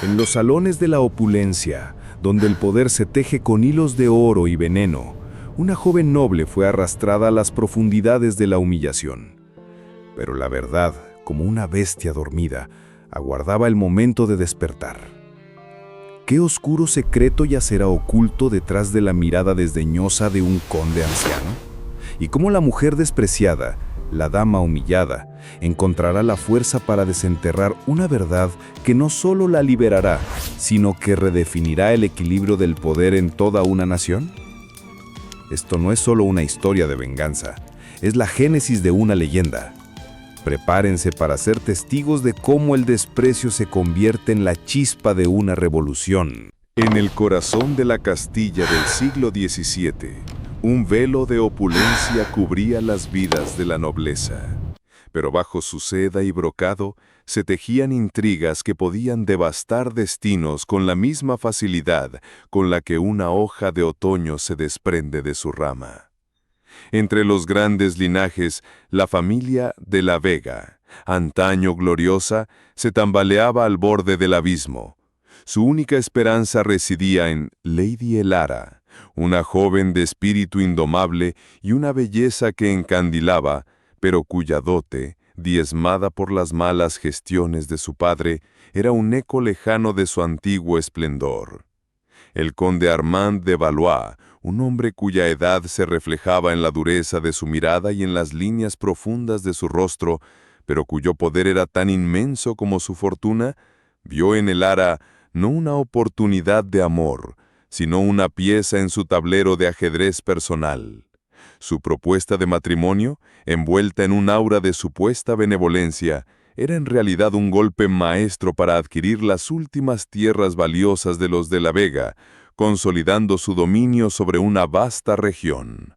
En los salones de la opulencia, donde el poder se teje con hilos de oro y veneno, una joven noble fue arrastrada a las profundidades de la humillación. Pero la verdad, como una bestia dormida, aguardaba el momento de despertar. ¿Qué oscuro secreto yacerá oculto detrás de la mirada desdeñosa de un conde anciano? ¿Y cómo la mujer despreciada, la dama humillada, encontrará la fuerza para desenterrar una verdad que no solo la liberará, sino que redefinirá el equilibrio del poder en toda una nación? Esto no es solo una historia de venganza, es la génesis de una leyenda. Prepárense para ser testigos de cómo el desprecio se convierte en la chispa de una revolución. En el corazón de la Castilla del siglo XVII, un velo de opulencia cubría las vidas de la nobleza. Pero bajo su seda y brocado se tejían intrigas que podían devastar destinos con la misma facilidad con la que una hoja de otoño se desprende de su rama. Entre los grandes linajes, la familia de la Vega, antaño gloriosa, se tambaleaba al borde del abismo. Su única esperanza residía en Lady Elara, una joven de espíritu indomable y una belleza que encandilaba, pero cuya dote, diezmada por las malas gestiones de su padre, era un eco lejano de su antiguo esplendor. El conde Armand de Valois, un hombre cuya edad se reflejaba en la dureza de su mirada y en las líneas profundas de su rostro, pero cuyo poder era tan inmenso como su fortuna, vio en Elara no una oportunidad de amor, sino una pieza en su tablero de ajedrez personal. Su propuesta de matrimonio, envuelta en un aura de supuesta benevolencia, era en realidad un golpe maestro para adquirir las últimas tierras valiosas de los de la Vega, consolidando su dominio sobre una vasta región.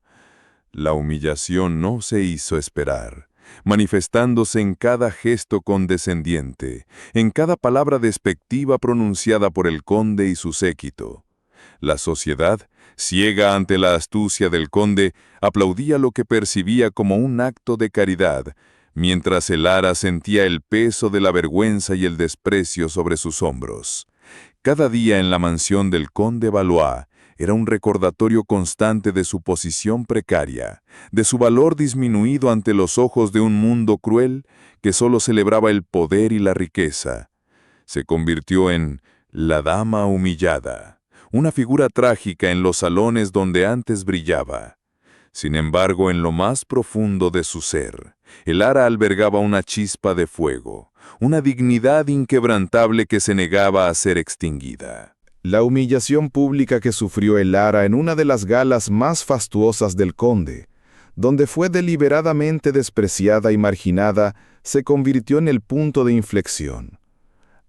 La humillación no se hizo esperar, manifestándose en cada gesto condescendiente, en cada palabra despectiva pronunciada por el conde y su séquito. La sociedad, ciega ante la astucia del conde, aplaudía lo que percibía como un acto de caridad, mientras Elara sentía el peso de la vergüenza y el desprecio sobre sus hombros. Cada día en la mansión del conde Valois era un recordatorio constante de su posición precaria, de su valor disminuido ante los ojos de un mundo cruel que solo celebraba el poder y la riqueza. Se convirtió en la dama humillada, una figura trágica en los salones donde antes brillaba. Sin embargo, en lo más profundo de su ser, Elara albergaba una chispa de fuego, una dignidad inquebrantable que se negaba a ser extinguida. La humillación pública que sufrió Elara en una de las galas más fastuosas del conde, donde fue deliberadamente despreciada y marginada, se convirtió en el punto de inflexión.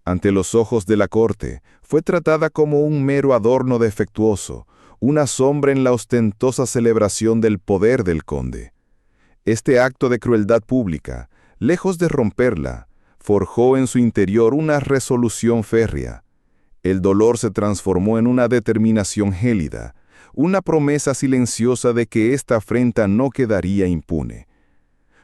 Ante los ojos de la corte, fue tratada como un mero adorno defectuoso, una sombra en la ostentosa celebración del poder del conde. Este acto de crueldad pública, lejos de romperla, forjó en su interior una resolución férrea. El dolor se transformó en una determinación gélida, una promesa silenciosa de que esta afrenta no quedaría impune.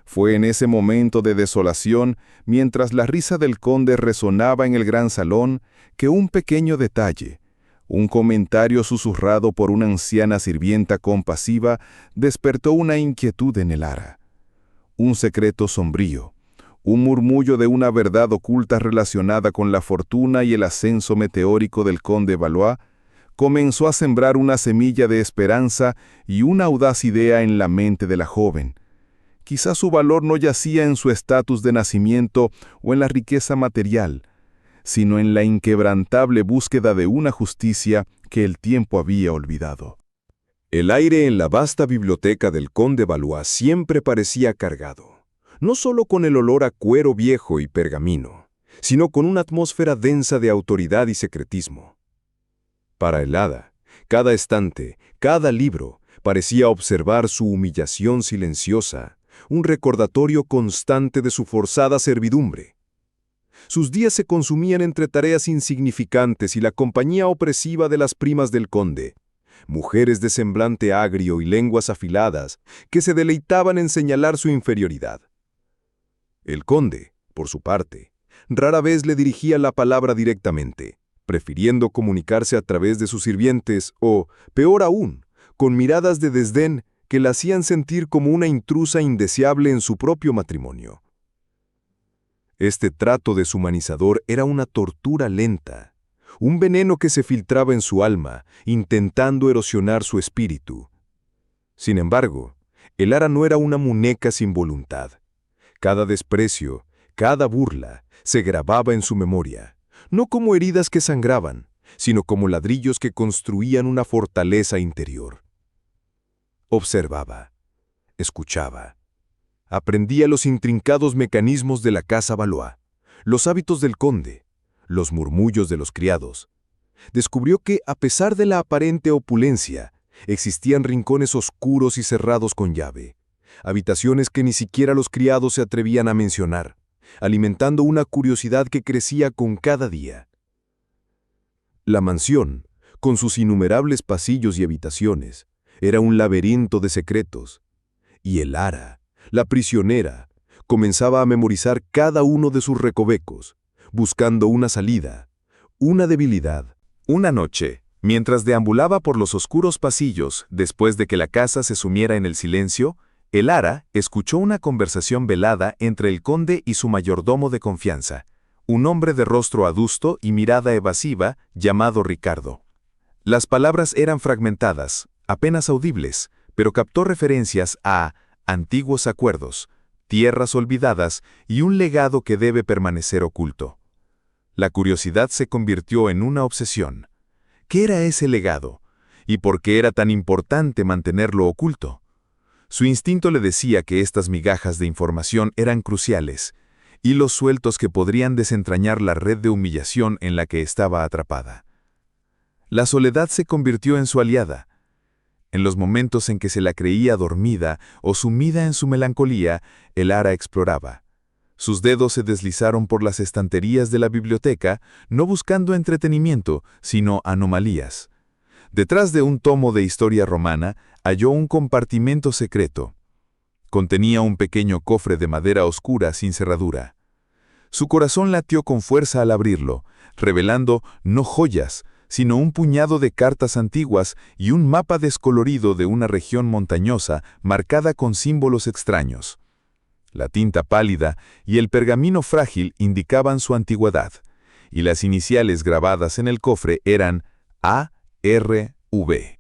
Fue en ese momento de desolación, mientras la risa del conde resonaba en el gran salón, que un pequeño detalle, un comentario susurrado por una anciana sirvienta compasiva, despertó una inquietud en Elara. Un secreto sombrío, un murmullo de una verdad oculta relacionada con la fortuna y el ascenso meteórico del conde Valois, comenzó a sembrar una semilla de esperanza y una audaz idea en la mente de la joven. Quizás su valor no yacía en su estatus de nacimiento o en la riqueza material, sino en la inquebrantable búsqueda de una justicia que el tiempo había olvidado. El aire en la vasta biblioteca del conde Valois siempre parecía cargado, no solo con el olor a cuero viejo y pergamino, sino con una atmósfera densa de autoridad y secretismo. Para el hada, cada estante, cada libro, parecía observar su humillación silenciosa, un recordatorio constante de su forzada servidumbre. Sus días se consumían entre tareas insignificantes y la compañía opresiva de las primas del conde, mujeres de semblante agrio y lenguas afiladas que se deleitaban en señalar su inferioridad. El conde, por su parte, Rara vez le dirigía la palabra directamente, prefiriendo comunicarse a través de sus sirvientes o, peor aún, con miradas de desdén que la hacían sentir como una intrusa indeseable en su propio matrimonio. Este trato deshumanizador era una tortura lenta, un veneno que se filtraba en su alma, intentando erosionar su espíritu. Sin embargo, Elara no era una muñeca sin voluntad. Cada desprecio, cada burla, se grababa en su memoria, no como heridas que sangraban, sino como ladrillos que construían una fortaleza interior. Observaba, escuchaba, aprendía los intrincados mecanismos de la casa Valois, los hábitos del conde, los murmullos de los criados. Descubrió que, a pesar de la aparente opulencia, existían rincones oscuros y cerrados con llave, habitaciones que ni siquiera los criados se atrevían a mencionar, alimentando una curiosidad que crecía con cada día. La mansión, con sus innumerables pasillos y habitaciones, era un laberinto de secretos, y Elara, la prisionera, comenzaba a memorizar cada uno de sus recovecos, buscando una salida, una debilidad. Una noche, mientras deambulaba por los oscuros pasillos después de que la casa se sumiera en el silencio, Elara escuchó una conversación velada entre el conde y su mayordomo de confianza, un hombre de rostro adusto y mirada evasiva llamado Ricardo. Las palabras eran fragmentadas, apenas audibles, pero captó referencias a antiguos acuerdos, tierras olvidadas y un legado que debe permanecer oculto. La curiosidad se convirtió en una obsesión. ¿Qué era ese legado? ¿Y por qué era tan importante mantenerlo oculto? Su instinto le decía que estas migajas de información eran cruciales, hilos sueltos que podrían desentrañar la red de humillación en la que estaba atrapada. La soledad se convirtió en su aliada. En los momentos en que se la creía dormida o sumida en su melancolía, Elara exploraba. Sus dedos se deslizaron por las estanterías de la biblioteca, no buscando entretenimiento, sino anomalías. Detrás de un tomo de historia romana, halló un compartimento secreto. Contenía un pequeño cofre de madera oscura sin cerradura. Su corazón latió con fuerza al abrirlo, revelando no joyas, sino un puñado de cartas antiguas y un mapa descolorido de una región montañosa marcada con símbolos extraños. La tinta pálida y el pergamino frágil indicaban su antigüedad, y las iniciales grabadas en el cofre eran A.R.V.,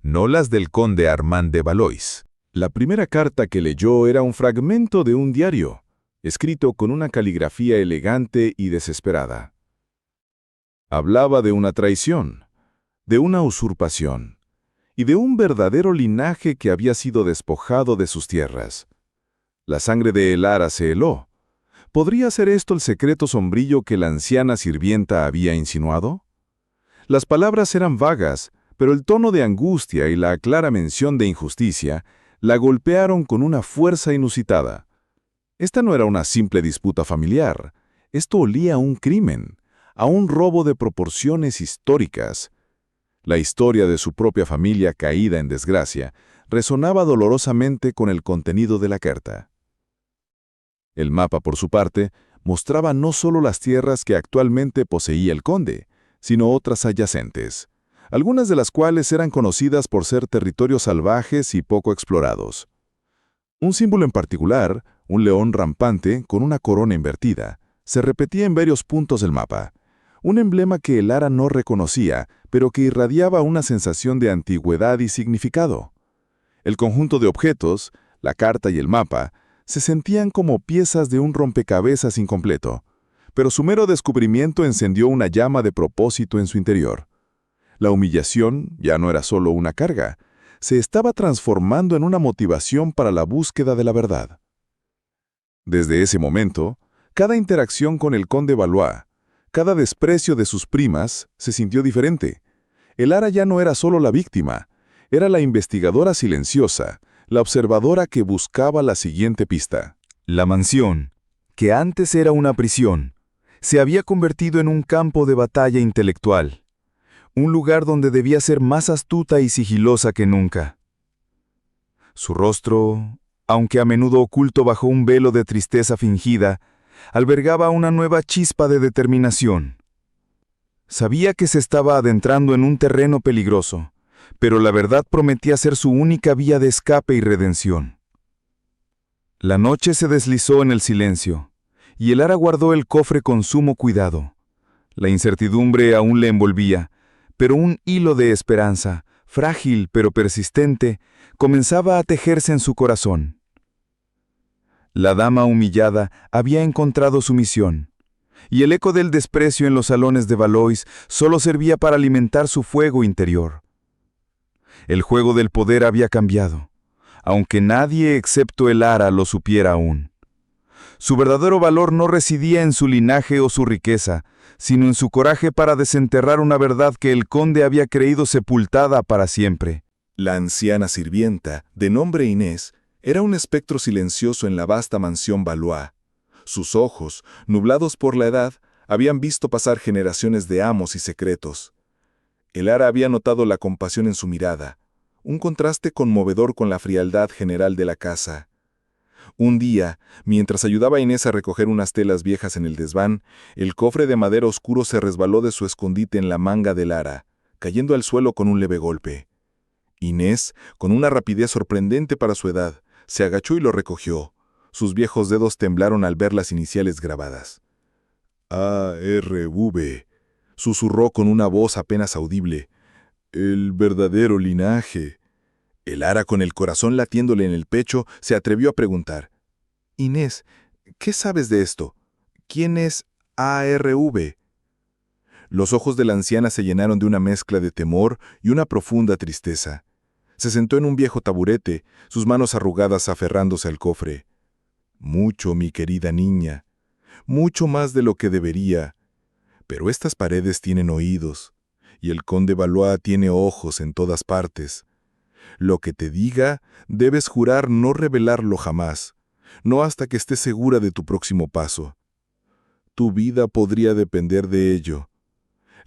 no las del conde Armand de Valois. La primera carta que leyó era un fragmento de un diario, escrito con una caligrafía elegante y desesperada. Hablaba de una traición, de una usurpación, y de un verdadero linaje que había sido despojado de sus tierras. La sangre de Elara se heló. ¿Podría ser esto el secreto sombrío que la anciana sirvienta había insinuado? Las palabras eran vagas, pero el tono de angustia y la clara mención de injusticia la golpearon con una fuerza inusitada. Esta no era una simple disputa familiar. Esto olía a un crimen, a un robo de proporciones históricas. La historia de su propia familia caída en desgracia resonaba dolorosamente con el contenido de la carta. El mapa, por su parte, mostraba no solo las tierras que actualmente poseía el conde, sino otras adyacentes, algunas de las cuales eran conocidas por ser territorios salvajes y poco explorados. Un símbolo en particular, un león rampante con una corona invertida, se repetía en varios puntos del mapa, un emblema que Elara no reconocía, pero que irradiaba una sensación de antigüedad y significado. El conjunto de objetos, la carta y el mapa, se sentían como piezas de un rompecabezas incompleto, pero su mero descubrimiento encendió una llama de propósito en su interior. La humillación ya no era solo una carga, se estaba transformando en una motivación para la búsqueda de la verdad. Desde ese momento, cada interacción con el conde Valois, cada desprecio de sus primas, se sintió diferente. Elara ya no era solo la víctima, era la investigadora silenciosa, la observadora que buscaba la siguiente pista. La mansión, que antes era una prisión, se había convertido en un campo de batalla intelectual, un lugar donde debía ser más astuta y sigilosa que nunca. Su rostro, aunque a menudo oculto bajo un velo de tristeza fingida, albergaba una nueva chispa de determinación. Sabía que se estaba adentrando en un terreno peligroso, pero la verdad prometía ser su única vía de escape y redención. La noche se deslizó en el silencio, y el Ara guardó el cofre con sumo cuidado. La incertidumbre aún le envolvía, pero un hilo de esperanza, frágil pero persistente, comenzaba a tejerse en su corazón. La dama humillada había encontrado su misión, y el eco del desprecio en los salones de Valois solo servía para alimentar su fuego interior. El juego del poder había cambiado, aunque nadie excepto el Ara lo supiera aún. Su verdadero valor no residía en su linaje o su riqueza, sino en su coraje para desenterrar una verdad que el conde había creído sepultada para siempre. La anciana sirvienta, de nombre Inés, era un espectro silencioso en la vasta mansión Valois. Sus ojos, nublados por la edad, habían visto pasar generaciones de amos y secretos. El Ara había notado la compasión en su mirada, un contraste conmovedor con la frialdad general de la casa. Un día, mientras ayudaba a Inés a recoger unas telas viejas en el desván, el cofre de madera oscuro se resbaló de su escondite en la manga del Ara, cayendo al suelo con un leve golpe. Inés, con una rapidez sorprendente para su edad, se agachó y lo recogió. Sus viejos dedos temblaron al ver las iniciales grabadas. A.R.V., susurró con una voz apenas audible. El verdadero linaje. El Ara, con el corazón latiéndole en el pecho, se atrevió a preguntar. Inés, ¿qué sabes de esto? ¿Quién es A.R.V.? Los ojos de la anciana se llenaron de una mezcla de temor y una profunda tristeza. Se sentó en un viejo taburete, sus manos arrugadas aferrándose al cofre. Mucho, mi querida niña, mucho más de lo que debería. Pero estas paredes tienen oídos, y el conde Valois tiene ojos en todas partes. Lo que te diga, debes jurar no revelarlo jamás, no hasta que estés segura de tu próximo paso. Tu vida podría depender de ello.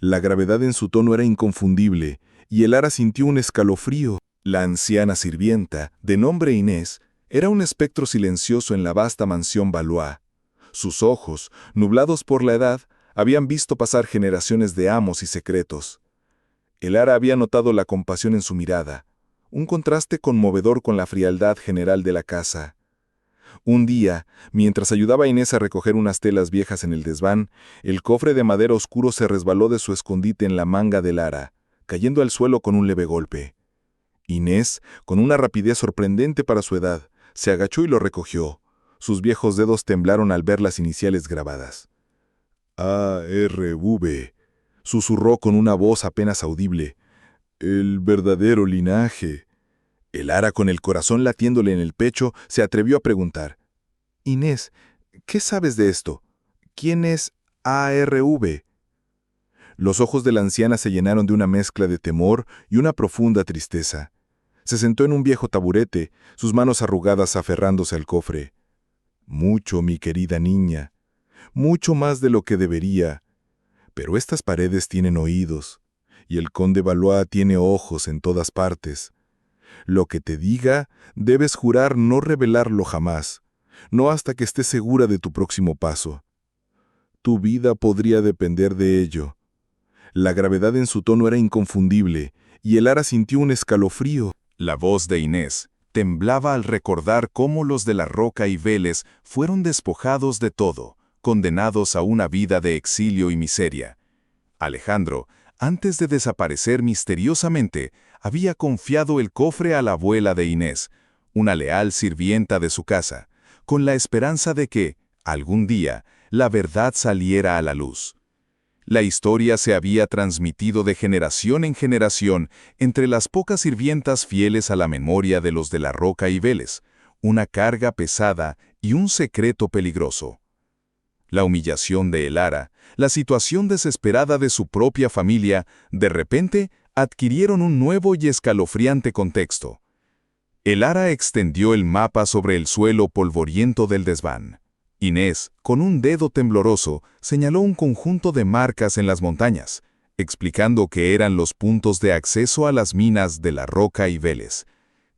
La gravedad en su tono era inconfundible, y el Ara sintió un escalofrío. La anciana sirvienta, de nombre Inés, era un espectro silencioso en la vasta mansión Valois. Sus ojos, nublados por la edad, habían visto pasar generaciones de amos y secretos. El Ara había notado la compasión en su mirada, un contraste conmovedor con la frialdad general de la casa. Un día, mientras ayudaba a Inés a recoger unas telas viejas en el desván, el cofre de madera oscuro se resbaló de su escondite en la manga del Ara, cayendo al suelo con un leve golpe. Inés, con una rapidez sorprendente para su edad, se agachó y lo recogió. Sus viejos dedos temblaron al ver las iniciales grabadas. A.R.V., susurró con una voz apenas audible. El verdadero linaje. El Ara, con el corazón latiéndole en el pecho, se atrevió a preguntar. Inés, ¿qué sabes de esto? ¿Quién es A.R.V.? Los ojos de la anciana se llenaron de una mezcla de temor y una profunda tristeza. Se sentó en un viejo taburete, sus manos arrugadas aferrándose al cofre. Mucho, mi querida niña, mucho más de lo que debería. Pero estas paredes tienen oídos, y el conde Valois tiene ojos en todas partes. Lo que te diga, debes jurar no revelarlo jamás, no hasta que estés segura de tu próximo paso. Tu vida podría depender de ello. La gravedad en su tono era inconfundible, y el Ara sintió un escalofrío. La voz de Inés temblaba al recordar cómo los de la Roca y Vélez fueron despojados de todo, condenados a una vida de exilio y miseria. Alejandro, antes de desaparecer misteriosamente, había confiado el cofre a la abuela de Inés, una leal sirvienta de su casa, con la esperanza de que, algún día, la verdad saliera a la luz. La historia se había transmitido de generación en generación entre las pocas sirvientas fieles a la memoria de los de la Roca y Vélez, una carga pesada y un secreto peligroso. La humillación de el Ara, la situación desesperada de su propia familia, de repente adquirieron un nuevo y escalofriante contexto. El Ara extendió el mapa sobre el suelo polvoriento del desván. Inés, con un dedo tembloroso, señaló un conjunto de marcas en las montañas, explicando que eran los puntos de acceso a las minas de la Roca y Vélez.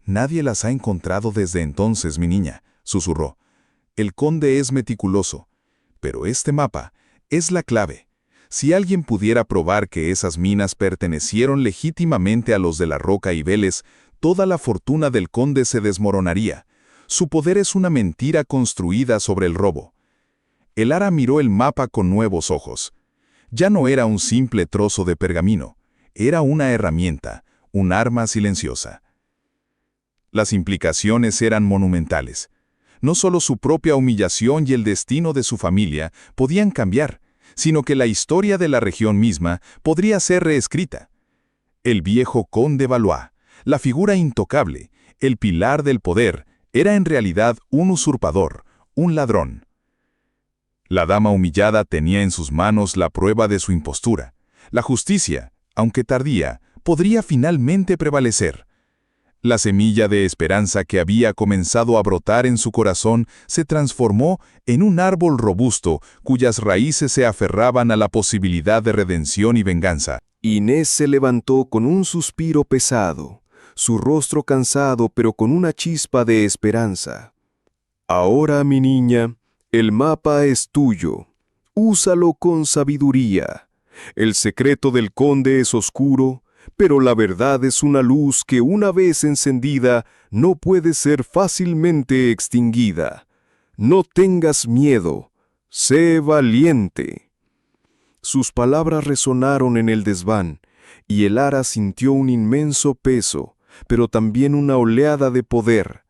«Nadie las ha encontrado desde entonces, mi niña», susurró. «El conde es meticuloso, Pero este mapa es la clave. Si alguien pudiera probar que esas minas pertenecieron legítimamente a los de la Roca y Vélez, toda la fortuna del conde se desmoronaría. Su poder es una mentira construida sobre el robo. El Lara miró el mapa con nuevos ojos. Ya no era un simple trozo de pergamino, era una herramienta, un arma silenciosa. Las implicaciones eran monumentales. No solo su propia humillación y el destino de su familia podían cambiar, sino que la historia de la región misma podría ser reescrita. El viejo conde Valois, la figura intocable, el pilar del poder, era en realidad un usurpador, un ladrón. La dama humillada tenía en sus manos la prueba de su impostura. La justicia, aunque tardía, podría finalmente prevalecer. La semilla de esperanza que había comenzado a brotar en su corazón se transformó en un árbol robusto cuyas raíces se aferraban a la posibilidad de redención y venganza. Inés se levantó con un suspiro pesado, su rostro cansado pero con una chispa de esperanza. Ahora, mi niña, el mapa es tuyo. Úsalo con sabiduría. El secreto del conde es oscuro, pero la verdad es una luz que una vez encendida no puede ser fácilmente extinguida. No tengas miedo, sé valiente. Sus palabras resonaron en el desván, y el Lara sintió un inmenso peso, pero también una oleada de poder.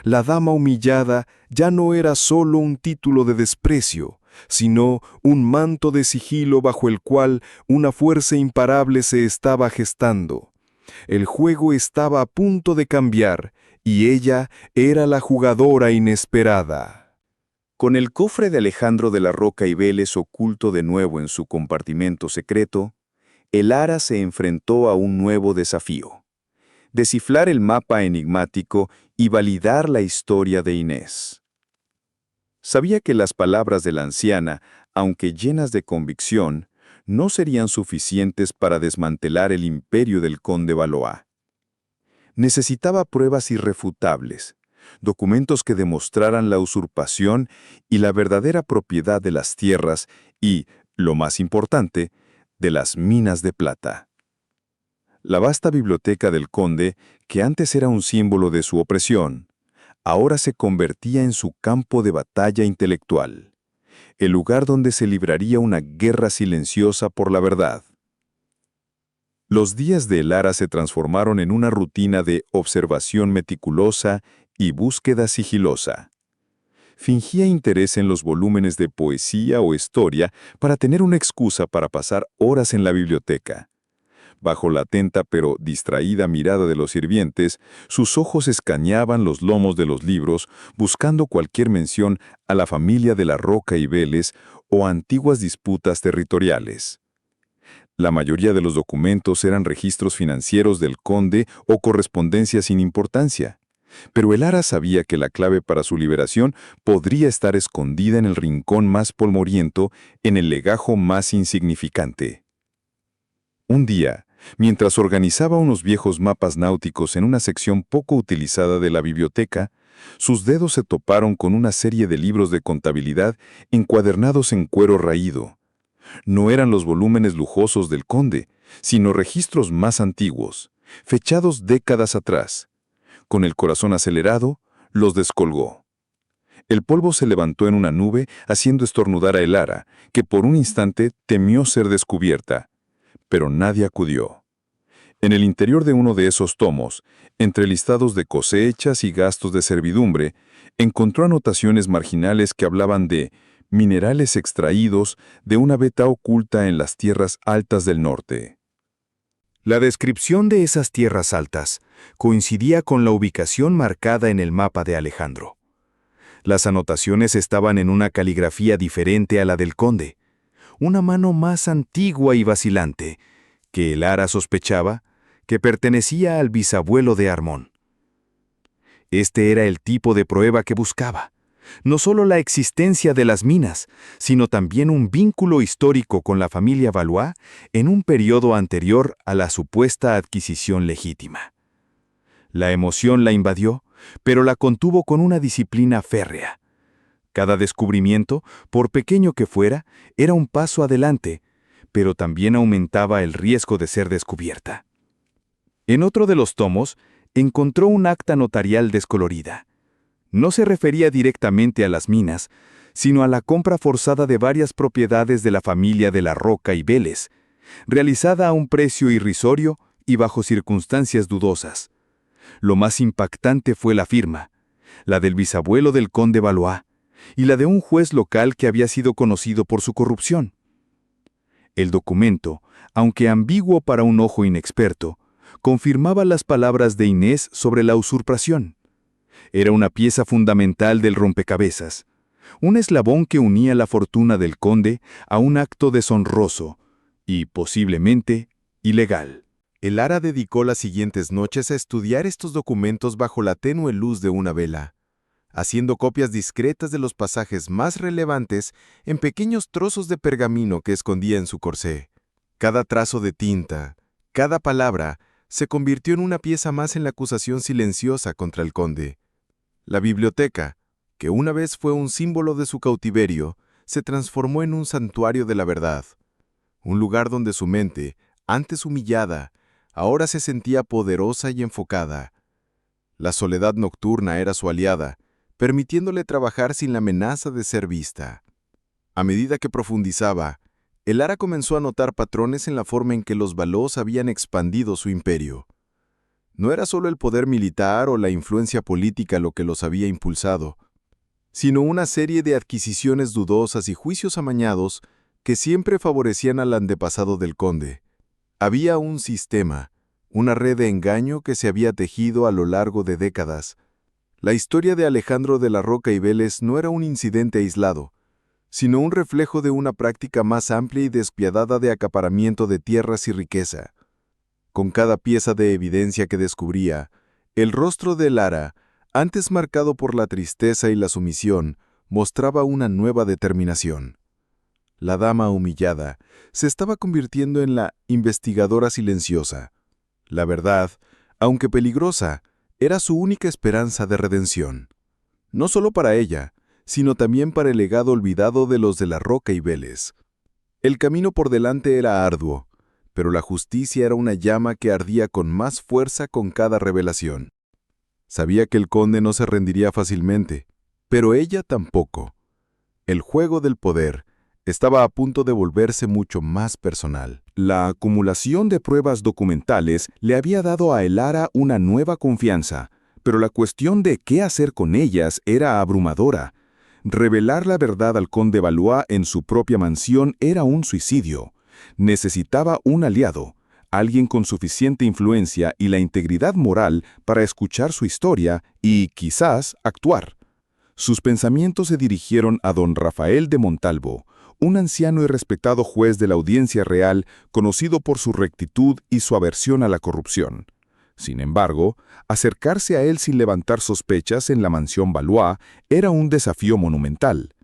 La dama humillada ya no era solo un título de desprecio, sino un manto de sigilo bajo el cual una fuerza imparable se estaba gestando. El juego estaba a punto de cambiar, y ella era la jugadora inesperada. Con el cofre de Alejandro de la Roca y Vélez oculto de nuevo en su compartimento secreto, el Lara se enfrentó a un nuevo desafío: descifrar el mapa enigmático y validar la historia de Inés. Sabía que las palabras de la anciana, aunque llenas de convicción, no serían suficientes para desmantelar el imperio del conde Valois. Necesitaba pruebas irrefutables, documentos que demostraran la usurpación y la verdadera propiedad de las tierras y, lo más importante, de las minas de plata. La vasta biblioteca del conde, que antes era un símbolo de su opresión, ahora se convertía en su campo de batalla intelectual, el lugar donde se libraría una guerra silenciosa por la verdad. Los días de Lara se transformaron en una rutina de observación meticulosa y búsqueda sigilosa. Fingía interés en los volúmenes de poesía o historia para tener una excusa para pasar horas en la biblioteca. Bajo la atenta pero distraída mirada de los sirvientes, sus ojos escaneaban los lomos de los libros, buscando cualquier mención a la familia de la Roca y Vélez o antiguas disputas territoriales. La mayoría de los documentos eran registros financieros del conde o correspondencia sin importancia. Pero el Lara sabía que la clave para su liberación podría estar escondida en el rincón más polvoriento, en el legajo más insignificante. Un día, mientras organizaba unos viejos mapas náuticos en una sección poco utilizada de la biblioteca, sus dedos se toparon con una serie de libros de contabilidad encuadernados en cuero raído. No eran los volúmenes lujosos del conde, sino registros más antiguos, fechados décadas atrás. Con el corazón acelerado, los descolgó. El polvo se levantó en una nube, haciendo estornudar a el Lara, que por un instante temió ser descubierta. Pero nadie acudió. En el interior de uno de esos tomos, entre listados de cosechas y gastos de servidumbre, encontró anotaciones marginales que hablaban de minerales extraídos de una veta oculta en las tierras altas del norte. La descripción de esas tierras altas coincidía con la ubicación marcada en el mapa de Alejandro. Las anotaciones estaban en una caligrafía diferente a la del conde, una mano más antigua y vacilante, que el Lara sospechaba que pertenecía al bisabuelo de Armón. Este era el tipo de prueba que buscaba, no solo la existencia de las minas, sino también un vínculo histórico con la familia Valois en un periodo anterior a la supuesta adquisición legítima. La emoción la invadió, pero la contuvo con una disciplina férrea. Cada descubrimiento, por pequeño que fuera, era un paso adelante, pero también aumentaba el riesgo de ser descubierta. En otro de los tomos, encontró un acta notarial descolorida. No se refería directamente a las minas, sino a la compra forzada de varias propiedades de la familia de la Roca y Vélez, realizada a un precio irrisorio y bajo circunstancias dudosas. Lo más impactante fue la firma, la del bisabuelo del conde Valois, y la de un juez local que había sido conocido por su corrupción. El documento, aunque ambiguo para un ojo inexperto, confirmaba las palabras de Inés sobre la usurpación. Era una pieza fundamental del rompecabezas, un eslabón que unía la fortuna del conde a un acto deshonroso y, posiblemente, ilegal. El Lara dedicó las siguientes noches a estudiar estos documentos bajo la tenue luz de una vela, haciendo copias discretas de los pasajes más relevantes en pequeños trozos de pergamino que escondía en su corsé. Cada trazo de tinta, cada palabra, se convirtió en una pieza más en la acusación silenciosa contra el conde. La biblioteca, que una vez fue un símbolo de su cautiverio, se transformó en un santuario de la verdad, un lugar donde su mente, antes humillada, ahora se sentía poderosa y enfocada. La soledad nocturna era su aliada, permitiéndole trabajar sin la amenaza de ser vista. A medida que profundizaba, el Lara comenzó a notar patrones en la forma en que los Valois habían expandido su imperio. No era solo el poder militar o la influencia política lo que los había impulsado, sino una serie de adquisiciones dudosas y juicios amañados que siempre favorecían al antepasado del conde. Había un sistema, una red de engaño que se había tejido a lo largo de décadas. La historia de Alejandro de la Roca y Vélez no era un incidente aislado, sino un reflejo de una práctica más amplia y despiadada de acaparamiento de tierras y riqueza. Con cada pieza de evidencia que descubría, el rostro de Lara, antes marcado por la tristeza y la sumisión, mostraba una nueva determinación. La dama humillada se estaba convirtiendo en la investigadora silenciosa. La verdad, aunque peligrosa, era su única esperanza de redención. No solo para ella, sino también para el legado olvidado de los de la Roca y Vélez. El camino por delante era arduo, pero la justicia era una llama que ardía con más fuerza con cada revelación. Sabía que el conde no se rendiría fácilmente, pero ella tampoco. El juego del poder estaba a punto de volverse mucho más personal. La acumulación de pruebas documentales le había dado a el Lara una nueva confianza, pero la cuestión de qué hacer con ellas era abrumadora. Revelar la verdad al conde Valois en su propia mansión era un suicidio. Necesitaba un aliado, alguien con suficiente influencia y la integridad moral para escuchar su historia y, quizás, actuar. Sus pensamientos se dirigieron a don Rafael de Montalvo, un anciano y respetado juez de la Audiencia Real conocido por su rectitud y su aversión a la corrupción. Sin embargo, acercarse a él sin levantar sospechas en la mansión Valois era un desafío monumental.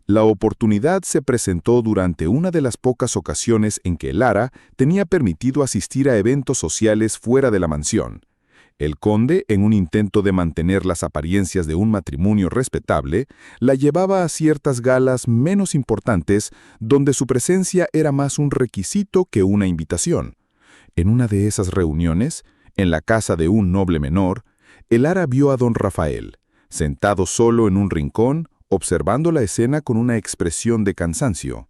La oportunidad se presentó durante una de las pocas ocasiones en que Lara tenía permitido asistir a eventos sociales fuera de la mansión. El conde, en un intento de mantener las apariencias de un matrimonio respetable, la llevaba a ciertas galas menos importantes donde su presencia era más un requisito que una invitación. En una de esas reuniones, en la casa de un noble menor, el Lara vio a don Rafael, sentado solo en un rincón, observando la escena con una expresión de cansancio.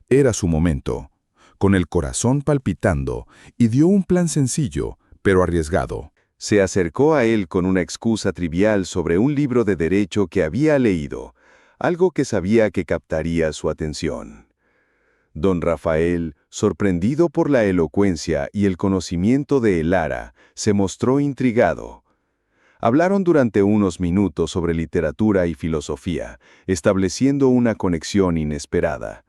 Era su momento, con el corazón palpitando, y dio un plan sencillo, pero arriesgado. Se acercó a él con una excusa trivial sobre un libro de derecho que había leído, algo que sabía que captaría su atención. Don Rafael, sorprendido por la elocuencia y el conocimiento de el Lara, se mostró intrigado. Hablaron durante unos minutos sobre literatura y filosofía, estableciendo una conexión inesperada.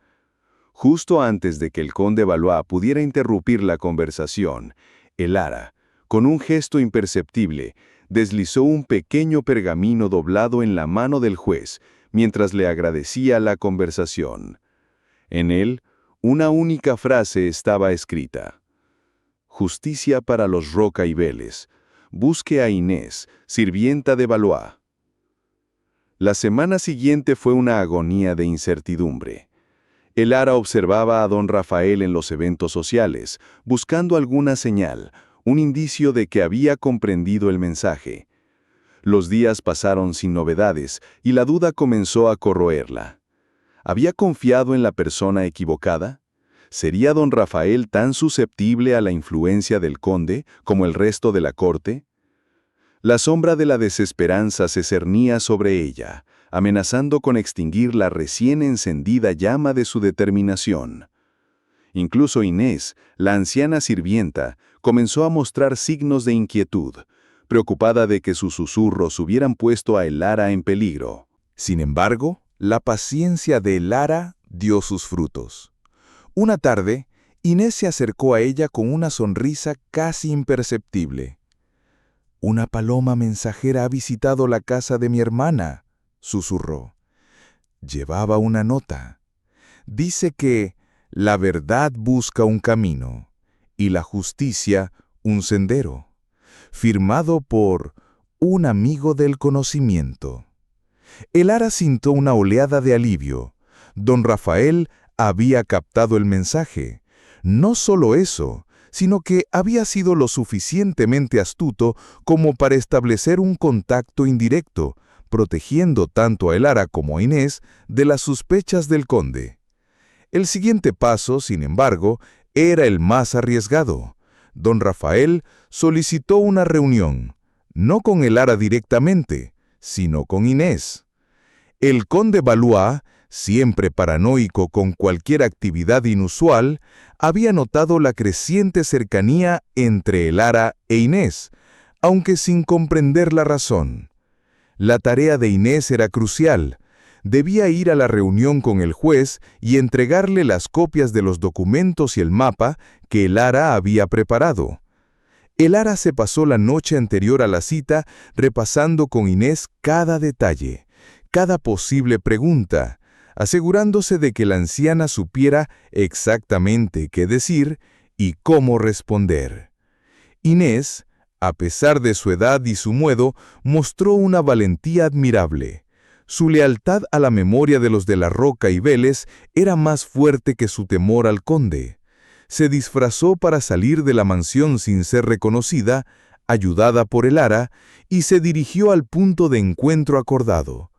Justo antes de que el conde Valois pudiera interrumpir la conversación, el Lara, con un gesto imperceptible, deslizó un pequeño pergamino doblado en la mano del juez, mientras le agradecía la conversación. En él, una única frase estaba escrita: Justicia para los Roca y Vélez. Busque a Inés, sirvienta de Valois. La semana siguiente fue una agonía de incertidumbre. El Lara observaba a don Rafael en los eventos sociales, buscando alguna señal, un indicio de que había comprendido el mensaje. Los días pasaron sin novedades y la duda comenzó a corroerla. ¿Había confiado en la persona equivocada? ¿Sería don Rafael tan susceptible a la influencia del conde como el resto de la corte? La sombra de la desesperanza se cernía sobre ella, amenazando con extinguir la recién encendida llama de su determinación. Incluso Inés, la anciana sirvienta, comenzó a mostrar signos de inquietud, preocupada de que sus susurros hubieran puesto a Elara en peligro. Sin embargo, la paciencia de Elara dio sus frutos. Una tarde, Inés se acercó a ella con una sonrisa casi imperceptible. «Una paloma mensajera ha visitado la casa de mi hermana», susurró. Llevaba una nota. Dice que la verdad busca un camino y la justicia un sendero, firmado por un amigo del conocimiento. Elara sintió una oleada de alivio. Don Rafael había captado el mensaje. No solo eso, sino que había sido lo suficientemente astuto como para establecer un contacto indirecto, protegiendo tanto a Elara como a Inés de las sospechas del conde. El siguiente paso, sin embargo, era el más arriesgado. Don Rafael solicitó una reunión, no con Elara directamente, sino con Inés. El conde Valois, siempre paranoico con cualquier actividad inusual, había notado la creciente cercanía entre Elara e Inés, aunque sin comprender la razón. La tarea de Inés era crucial. Debía ir a la reunión con el juez y entregarle las copias de los documentos y el mapa que Elara había preparado. Elara se pasó la noche anterior a la cita repasando con Inés cada detalle, cada posible pregunta, asegurándose de que la anciana supiera exactamente qué decir y cómo responder. Inés, a pesar de su edad y su miedo, mostró una valentía admirable. Su lealtad a la memoria de los de la Roca y Vélez era más fuerte que su temor al conde. Se disfrazó para salir de la mansión sin ser reconocida, ayudada por Elara, y se dirigió al punto de encuentro acordado.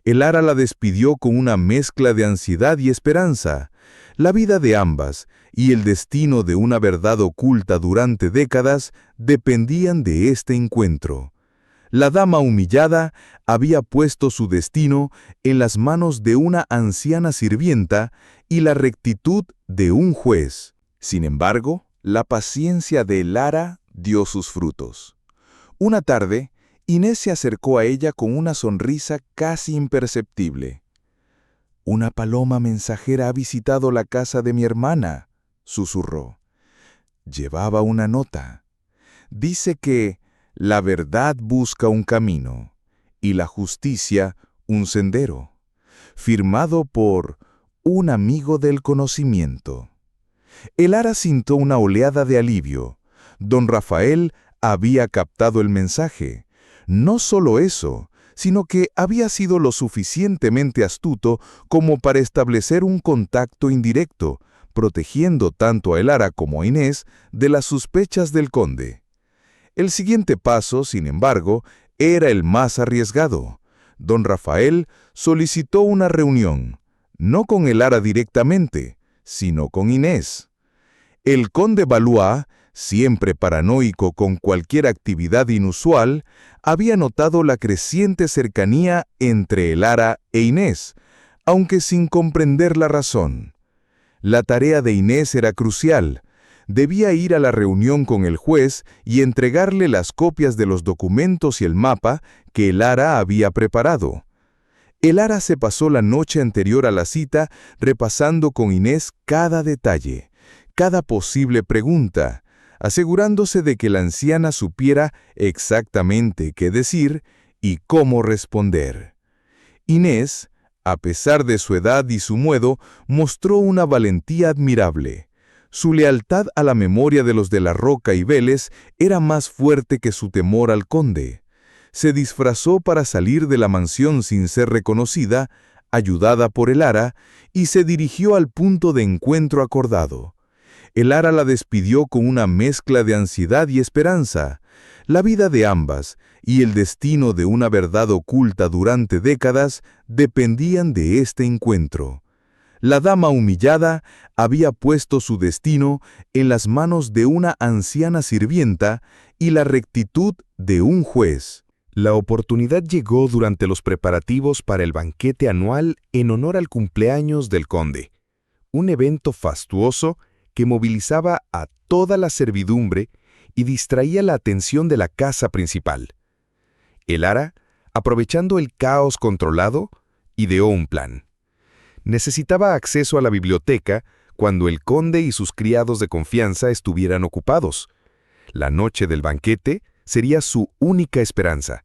Elara la despidió con una mezcla de ansiedad y esperanza. La vida de ambas y el destino de una verdad oculta durante décadas dependían de este encuentro. La dama humillada había puesto su destino en las manos de una anciana sirvienta y la rectitud de un juez. Sin embargo, la paciencia de Elara dio sus frutos. Una tarde, Inés se acercó a ella con una sonrisa casi imperceptible. «Una paloma mensajera ha visitado la casa de mi hermana», susurró. Llevaba una nota. Dice que la verdad busca un camino y la justicia un sendero, firmado por un amigo del conocimiento. Elara sintió una oleada de alivio. Don Rafael había captado el mensaje. No solo eso, sino que había sido lo suficientemente astuto como para establecer un contacto indirecto, protegiendo tanto a Elara como a Inés de las sospechas del conde. El siguiente paso, sin embargo, era el más arriesgado. Don Rafael solicitó una reunión, no con Elara directamente, sino con Inés. El conde Valois, siempre paranoico con cualquier actividad inusual, había notado la creciente cercanía entre Elara e Inés, aunque sin comprender la razón. La tarea de Inés era crucial. Debía ir a la reunión con el juez y entregarle las copias de los documentos y el mapa que Elara había preparado. Elara se pasó la noche anterior a la cita repasando con Inés cada detalle, cada posible pregunta, asegurándose de que la anciana supiera exactamente qué decir y cómo responder. Inés, a pesar de su edad y su miedo, mostró una valentía admirable. Su lealtad a la memoria de los de la Roca y Vélez era más fuerte que su temor al conde. se disfrazó para salir de la mansión sin ser reconocida, ayudada por Elara, y se dirigió al punto de encuentro acordado. Elara la despidió con una mezcla de ansiedad y esperanza. La vida de ambas y el destino de una verdad oculta durante décadas dependían de este encuentro. La dama humillada había puesto su destino en las manos de una anciana sirvienta y la rectitud de un juez. La oportunidad llegó durante los preparativos para el banquete anual en honor al cumpleaños del conde, un evento fastuoso que movilizaba a toda la servidumbre y distraía la atención de la casa principal. Elara, aprovechando el caos controlado, ideó un plan. Necesitaba acceso a la biblioteca cuando el conde y sus criados de confianza estuvieran ocupados. La noche del banquete sería su única esperanza,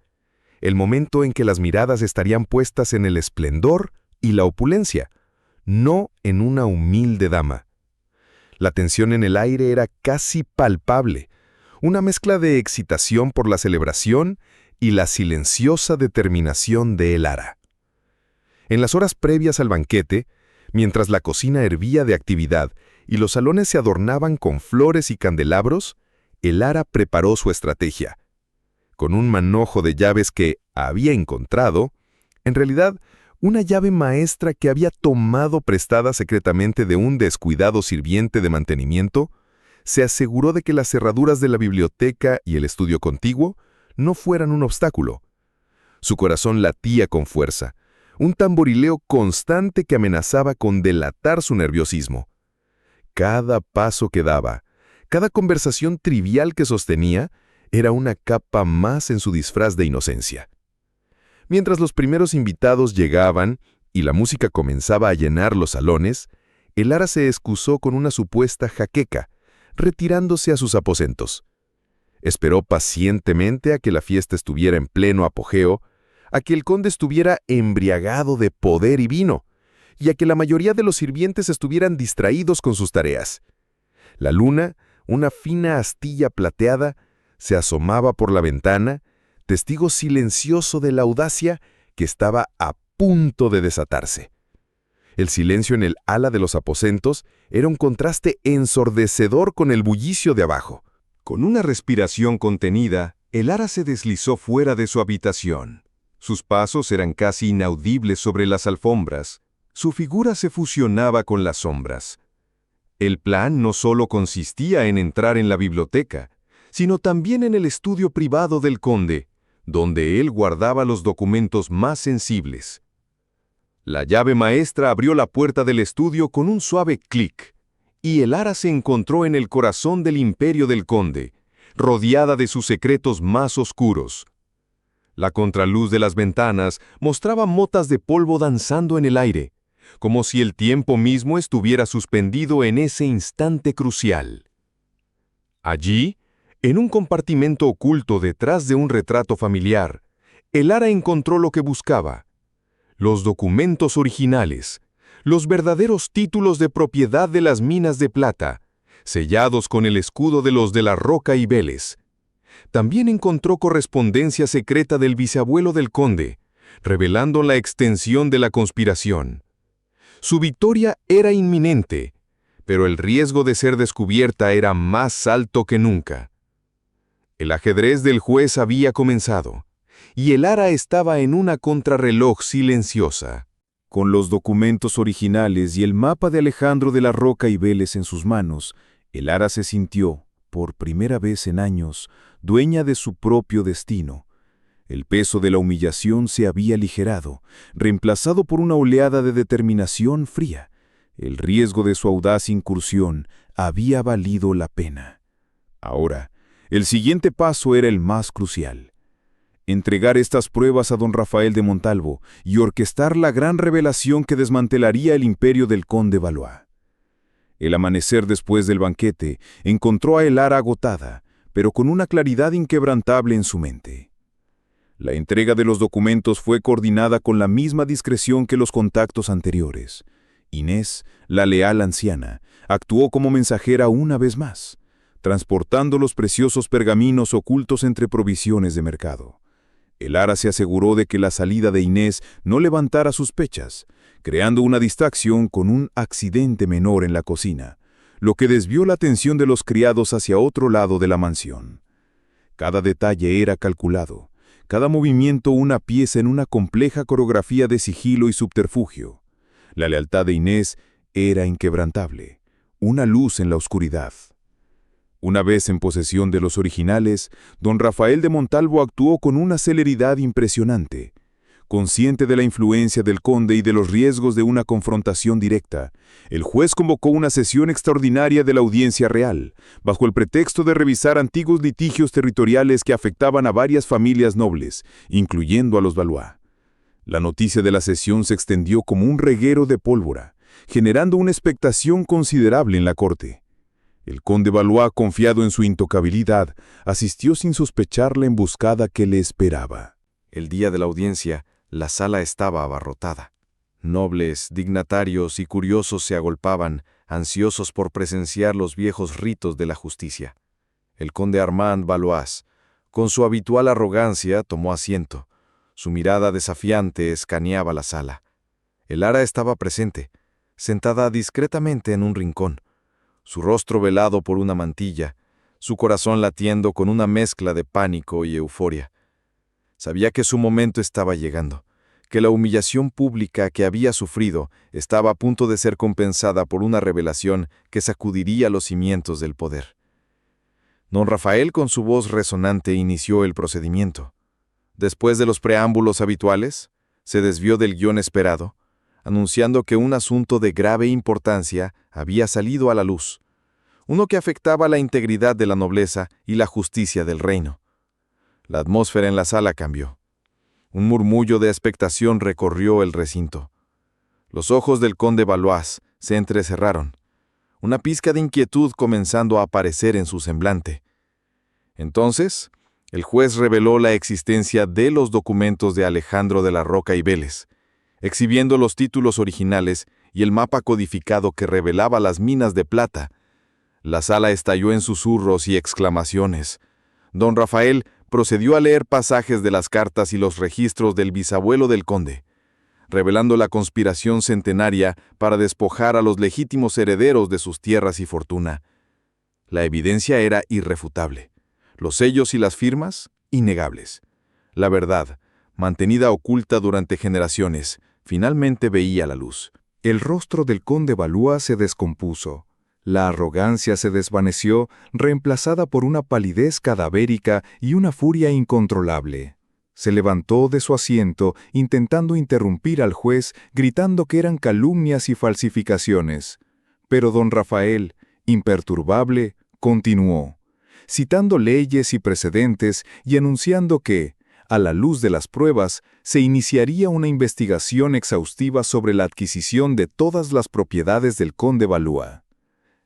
el momento en que las miradas estarían puestas en el esplendor y la opulencia, no en una humilde dama. La tensión en el aire era casi palpable, una mezcla de excitación por la celebración y la silenciosa determinación de Elara. En las horas previas al banquete, mientras la cocina hervía de actividad y los salones se adornaban con flores y candelabros, Elara preparó su estrategia. Con un manojo de llaves que había encontrado, en realidad, una llave maestra que había tomado prestada secretamente de un descuidado sirviente de mantenimiento, se aseguró de que las cerraduras de la biblioteca y el estudio contiguo no fueran un obstáculo. Su corazón latía con fuerza, un tamborileo constante que amenazaba con delatar su nerviosismo. Cada paso que daba, cada conversación trivial que sostenía, era una capa más en su disfraz de inocencia. Mientras los primeros invitados llegaban y la música comenzaba a llenar los salones, Elara se excusó con una supuesta jaqueca, retirándose a sus aposentos. Esperó pacientemente a que la fiesta estuviera en pleno apogeo, a que el conde estuviera embriagado de poder y vino, y a que la mayoría de los sirvientes estuvieran distraídos con sus tareas. La luna, una fina astilla plateada, se asomaba por la ventana, testigo silencioso de la audacia que estaba a punto de desatarse. El silencio en el ala de los aposentos era un contraste ensordecedor con el bullicio de abajo. Con una respiración contenida, Elara se deslizó fuera de su habitación. Sus pasos eran casi inaudibles sobre las alfombras. Su figura se fusionaba con las sombras. El plan no solo consistía en entrar en la biblioteca, sino también en el estudio privado del conde, donde él guardaba los documentos más sensibles. La llave maestra abrió la puerta del estudio con un suave clic, y Elara se encontró en el corazón del imperio del conde, rodeada de sus secretos más oscuros. La contraluz de las ventanas mostraba motas de polvo danzando en el aire, como si el tiempo mismo estuviera suspendido en ese instante crucial. Allí, en un compartimento oculto detrás de un retrato familiar, Elara encontró lo que buscaba: los documentos originales, los verdaderos títulos de propiedad de las minas de plata, sellados con el escudo de los de la Roca y Vélez. También encontró correspondencia secreta del bisabuelo del conde, revelando la extensión de la conspiración. Su victoria era inminente, pero el riesgo de ser descubierta era más alto que nunca. El ajedrez del juez había comenzado, y Elara estaba en una contrarreloj silenciosa. Con los documentos originales y el mapa de Alejandro de la Roca y Vélez en sus manos, Elara se sintió, por primera vez en años, dueña de su propio destino. El peso de la humillación se había aligerado, reemplazado por una oleada de determinación fría. El riesgo de su audaz incursión había valido la pena. Ahora, el siguiente paso era el más crucial: entregar estas pruebas a don Rafael de Montalvo y orquestar la gran revelación que desmantelaría el imperio del conde Valois. El amanecer después del banquete encontró a Elara agotada, pero con una claridad inquebrantable en su mente. La entrega de los documentos fue coordinada con la misma discreción que los contactos anteriores. Inés, la leal anciana, actuó como mensajera una vez más, transportando los preciosos pergaminos ocultos entre provisiones de mercado. El Ara se aseguró de que la salida de Inés no levantara sospechas, creando una distracción con un accidente menor en la cocina, lo que desvió la atención de los criados hacia otro lado de la mansión. Cada detalle era calculado, cada movimiento una pieza en una compleja coreografía de sigilo y subterfugio. La lealtad de Inés era inquebrantable, una luz en la oscuridad. Una vez en posesión de los originales, don Rafael de Montalvo actuó con una celeridad impresionante. Consciente de la influencia del conde y de los riesgos de una confrontación directa, el juez convocó una sesión extraordinaria de la Audiencia Real, bajo el pretexto de revisar antiguos litigios territoriales que afectaban a varias familias nobles, incluyendo a los Valois. La noticia de la sesión se extendió como un reguero de pólvora, generando una expectación considerable en la corte. El conde Valois, confiado en su intocabilidad, asistió sin sospechar la emboscada que le esperaba. El día de la audiencia, la sala estaba abarrotada. Nobles, dignatarios y curiosos se agolpaban, ansiosos por presenciar los viejos ritos de la justicia. El conde Armand Valois, con su habitual arrogancia, tomó asiento. Su mirada desafiante escaneaba la sala. El Ara estaba presente, sentada discretamente en un rincón, su rostro velado por una mantilla, su corazón latiendo con una mezcla de pánico y euforia. Sabía que su momento estaba llegando, que la humillación pública que había sufrido estaba a punto de ser compensada por una revelación que sacudiría los cimientos del poder. Don Rafael, con su voz resonante, inició el procedimiento. Después de los preámbulos habituales, se desvió del guión esperado, anunciando que un asunto de grave importancia había salido a la luz, uno que afectaba la integridad de la nobleza y la justicia del reino. La atmósfera en la sala cambió. Un murmullo de expectación recorrió el recinto. Los ojos del conde Valois se entrecerraron, una pizca de inquietud comenzando a aparecer en su semblante. Entonces, el juez reveló la existencia de los documentos de Alejandro de la Roca y Vélez, exhibiendo los títulos originales y el mapa codificado que revelaba las minas de plata. La sala estalló en susurros y exclamaciones. Don Rafael procedió a leer pasajes de las cartas y los registros del bisabuelo del conde, revelando la conspiración centenaria para despojar a los legítimos herederos de sus tierras y fortuna. La evidencia era irrefutable. Los sellos y las firmas, innegables. La verdad, mantenida oculta durante generaciones, finalmente veía la luz. El rostro del conde Valois se descompuso. La arrogancia se desvaneció, reemplazada por una palidez cadavérica y una furia incontrolable. Se levantó de su asiento, intentando interrumpir al juez, gritando que eran calumnias y falsificaciones. Pero don Rafael, imperturbable, continuó, citando leyes y precedentes y anunciando que, a la luz de las pruebas, se iniciaría una investigación exhaustiva sobre la adquisición de todas las propiedades del conde Valois.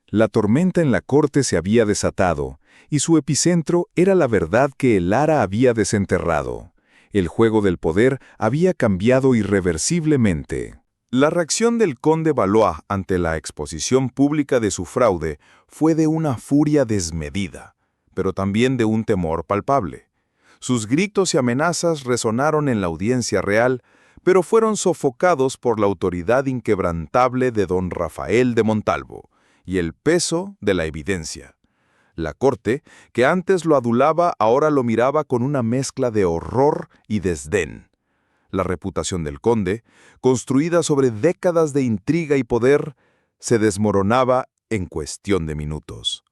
La tormenta en la corte se había desatado, y su epicentro era la verdad que el Ara había desenterrado. El juego del poder había cambiado irreversiblemente. La reacción del conde Valois ante la exposición pública de su fraude fue de una furia desmedida, pero también de un temor palpable. Sus gritos y amenazas resonaron en la audiencia real, pero fueron sofocados por la autoridad inquebrantable de don Rafael de Montalvo y el peso de la evidencia. La corte, que antes lo adulaba, ahora lo miraba con una mezcla de horror y desdén. La reputación del conde, construida sobre décadas de intriga y poder, se desmoronaba en cuestión de minutos.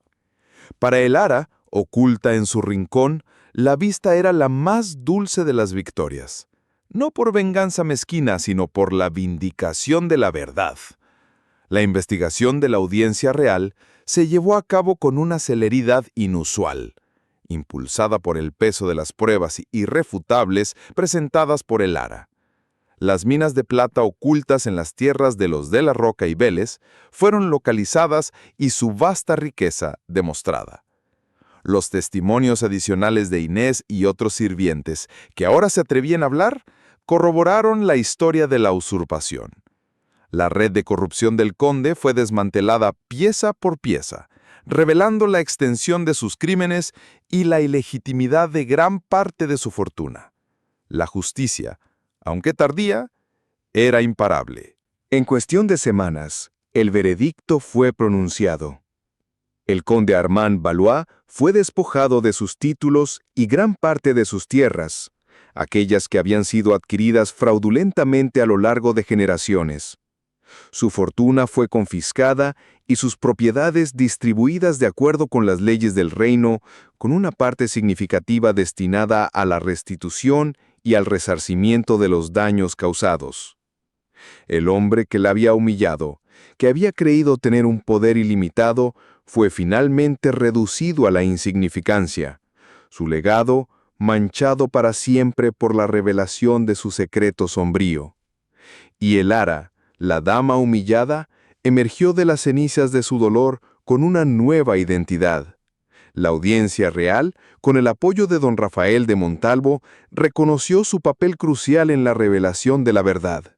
Para el Ara, oculta en su rincón, la vista era la más dulce de las victorias, no por venganza mezquina, sino por la vindicación de la verdad. La investigación de la Audiencia Real se llevó a cabo con una celeridad inusual, impulsada por el peso de las pruebas irrefutables presentadas por el Ara. Las minas de plata ocultas en las tierras de los de la Roca y Vélez fueron localizadas y su vasta riqueza demostrada. Los testimonios adicionales de Inés y otros sirvientes, que ahora se atrevían a hablar, corroboraron la historia de la usurpación. La red de corrupción del conde fue desmantelada pieza por pieza, revelando la extensión de sus crímenes y la ilegitimidad de gran parte de su fortuna. La justicia, aunque tardía, era imparable. En cuestión de semanas, el veredicto fue pronunciado. El conde Armand Valois fue despojado de sus títulos y gran parte de sus tierras, aquellas que habían sido adquiridas fraudulentamente a lo largo de generaciones. Su fortuna fue confiscada y sus propiedades distribuidas de acuerdo con las leyes del reino, con una parte significativa destinada a la restitución y al resarcimiento de los daños causados. El hombre que la había humillado, que había creído tener un poder ilimitado, fue finalmente reducido a la insignificancia, su legado manchado para siempre por la revelación de su secreto sombrío. Y Elara, la dama humillada, emergió de las cenizas de su dolor con una nueva identidad. La audiencia real, con el apoyo de don Rafael de Montalvo, reconoció su papel crucial en la revelación de la verdad.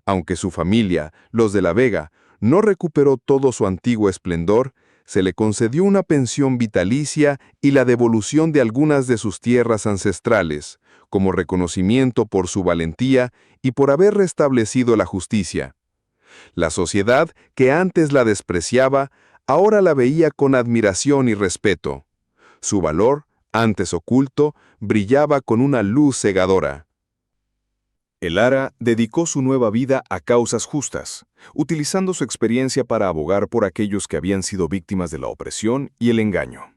Aunque su familia, los de la Vega, no recuperó todo su antiguo esplendor, se le concedió una pensión vitalicia y la devolución de algunas de sus tierras ancestrales, como reconocimiento por su valentía y por haber restablecido la justicia. La sociedad, que antes la despreciaba, ahora la veía con admiración y respeto. Su valor, antes oculto, brillaba con una luz cegadora. Elara dedicó su nueva vida a causas justas, utilizando su experiencia para abogar por aquellos que habían sido víctimas de la opresión y el engaño.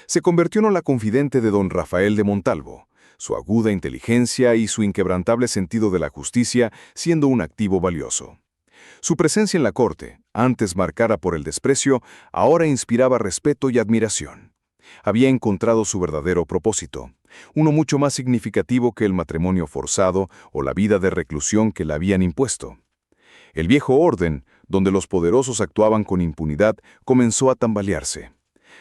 Se convirtió en la confidente de don Rafael de Montalvo, su aguda inteligencia y su inquebrantable sentido de la justicia siendo un activo valioso. Su presencia en la corte, antes marcada por el desprecio, ahora inspiraba respeto y admiración. Había encontrado su verdadero propósito, uno mucho más significativo que el matrimonio forzado o la vida de reclusión que le habían impuesto. El viejo orden, donde los poderosos actuaban con impunidad, comenzó a tambalearse.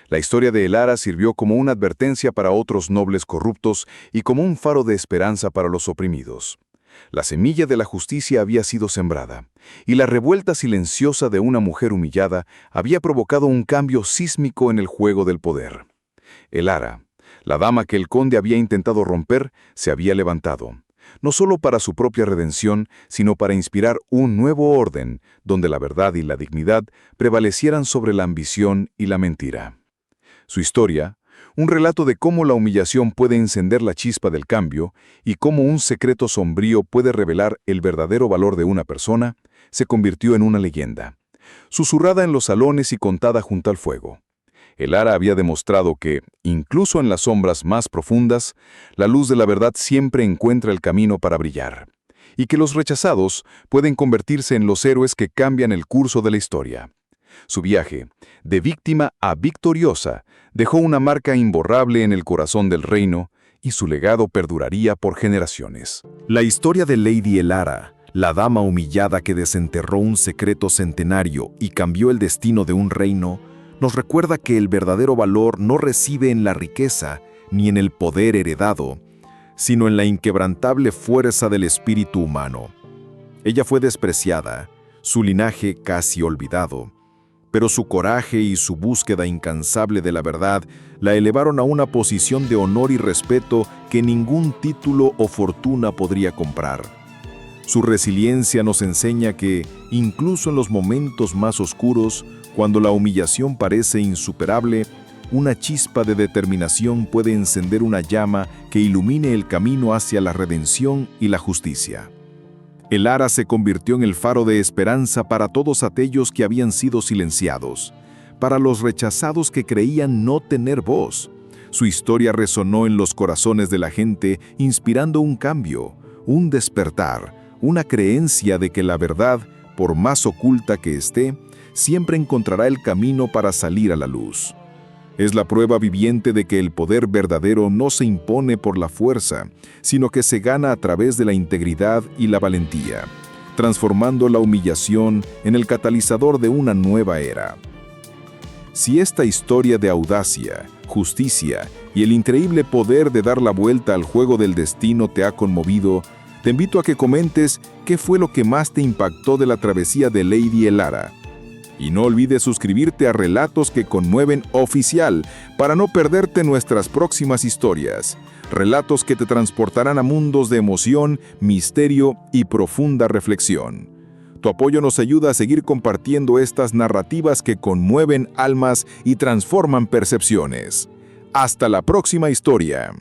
La historia de Elara sirvió como una advertencia para otros nobles corruptos y como un faro de esperanza para los oprimidos. La semilla de la justicia había sido sembrada, y la revuelta silenciosa de una mujer humillada había provocado un cambio sísmico en el juego del poder. Elara, la dama que el conde había intentado romper, se había levantado, no solo para su propia redención, sino para inspirar un nuevo orden, donde la verdad y la dignidad prevalecieran sobre la ambición y la mentira. Su historia, un relato de cómo la humillación puede encender la chispa del cambio y cómo un secreto sombrío puede revelar el verdadero valor de una persona, se convirtió en una leyenda, susurrada en los salones y contada junto al fuego. Elara había demostrado que, incluso en las sombras más profundas, la luz de la verdad siempre encuentra el camino para brillar, y que los rechazados pueden convertirse en los héroes que cambian el curso de la historia. Su viaje, de víctima a victoriosa, dejó una marca imborrable en el corazón del reino, y su legado perduraría por generaciones. La historia de Lady Elara, la dama humillada que desenterró un secreto centenario y cambió el destino de un reino, nos recuerda que el verdadero valor no reside en la riqueza ni en el poder heredado, sino en la inquebrantable fuerza del espíritu humano. Ella fue despreciada, su linaje casi olvidado, pero su coraje y su búsqueda incansable de la verdad la elevaron a una posición de honor y respeto que ningún título o fortuna podría comprar. Su resiliencia nos enseña que, incluso en los momentos más oscuros, cuando la humillación parece insuperable, una chispa de determinación puede encender una llama que ilumine el camino hacia la redención y la justicia. Elara se convirtió en el faro de esperanza para todos aquellos que habían sido silenciados, para los rechazados que creían no tener voz. Su historia resonó en los corazones de la gente, inspirando un cambio, un despertar, una creencia de que la verdad, por más oculta que esté, siempre encontrará el camino para salir a la luz. Es la prueba viviente de que el poder verdadero no se impone por la fuerza, sino que se gana a través de la integridad y la valentía, transformando la humillación en el catalizador de una nueva era. Si esta historia de audacia, justicia y el increíble poder de dar la vuelta al juego del destino te ha conmovido, te invito a que comentes qué fue lo que más te impactó de la travesía de Lady Elara. Y no olvides suscribirte a Relatos que Conmueven Oficial para no perderte nuestras próximas historias. relatos que te transportarán a mundos de emoción, misterio y profunda reflexión. Tu apoyo nos ayuda a seguir compartiendo estas narrativas que conmueven almas y transforman percepciones. Hasta la próxima historia.